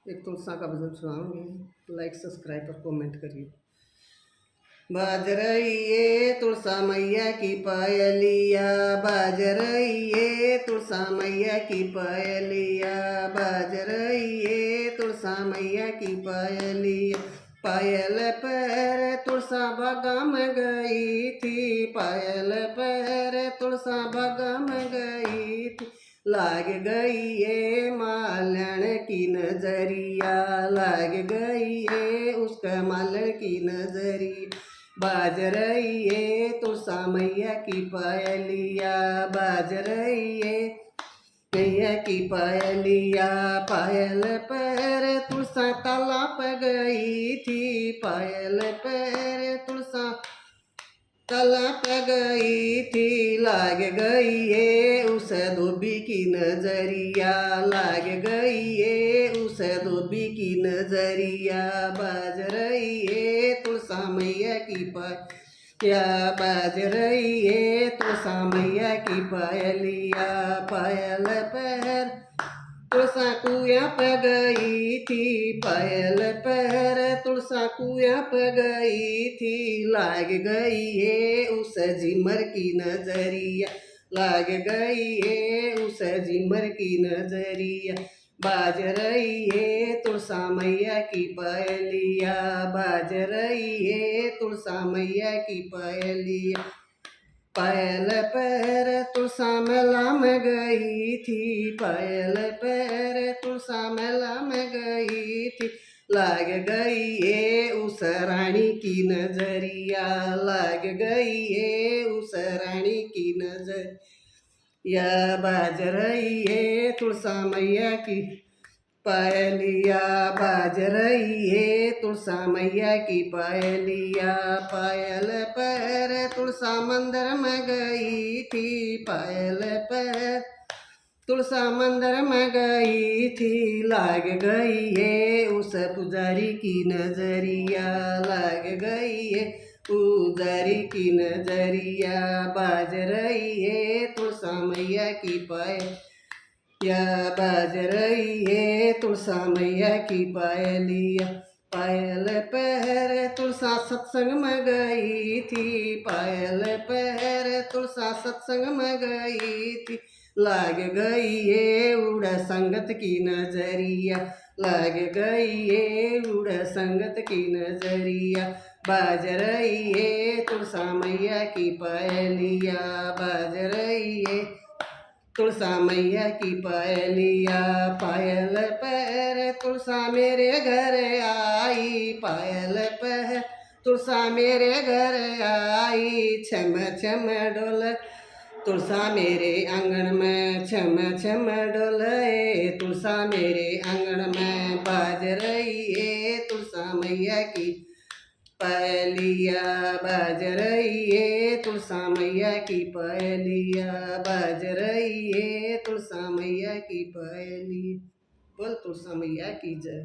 एक तुलसा का भजन सुनाऊंगी। Like subscribe और कमेंट करिए। बाज रही है तुलसा मैया की पायलिया, बाज रही है तुलसा मैया की पायलिया, बाज रही है तुलसा मैया की पायलिया। पायल पर तुलसा भगम गई थी, पायल पर तुलसा भगम गई थी। लाग गई ये मालन की नजरिया, लाग गई ये उसका मालन की नजरिया। बाज रही है तुलसा मैया की पायलिया, बाज रही है मैया की पायलिया। पायल पर तुलसा तालाब गई थी, पायल पर तुलसा तालाब गई थी। लाग गई है उस धोबी की नजरिया, लाग गई है उस धोबी की नजरिया। बाज रही है तुलसा मैया की पायलिया, बाज रही है तुलसा मैया की पायलिया। पायल पर तुलसा कुआं पे गई थी, पायल पर तुलसा कुआं पे गई थी। लाग गई है उस झिमर की नजरिया, लाग गई है उस झिमर की नजरिया। बाज रही है तुलसा मैया की पायलिया, बाज रही है तुलसा मैया की पायलिया। पायल पर तुलसा मेला में गई थी, पायल पर तुलसा मेला में गई थी। लाग गई है उस रानी की नजरिया, लाग गई है उस रानी की नजर। या बाज रही है तुलसा मैया की पायलिया, बाज रही है तुलसा मैया की पायलिया। पायल पर तुलसा मंदिर में गई थी, पायल पर तुलसा मंदिर में गई थी। लाग गई है उस पुजारी की नजरिया, लाग गई है पुजारी की नजरिया। बाज रही है तुलसा मैया की पायलिया, बाज रही है तुलसा मैया की पायलिया। पायल पर तुलसा सत्संग में गई थी, पायल पर तुलसा सत्संग में गई थी। लाग गई है उड़ संगत की नजरिया, लाग गई है उड़ संगत की नजरिया। बाज रही है तुलसा मैया की पायलिया, बाज रही है तुलसा मैया की पायलिया। पायल पर तुलसा मेरे घर आई, पायल पर तुलसा मेरे घर आई। छम छम डोल तुलसा मेरे आंगन में, छम छम डोले तुलसा मेरे आंगन में। बाज रही है तुलसा मैया की पायलिया, बाज रही है तुलसा मैया की पायलिया, बाज रही है तुलसा मैया की पायलिया। बोल तुलसा मैया की जय।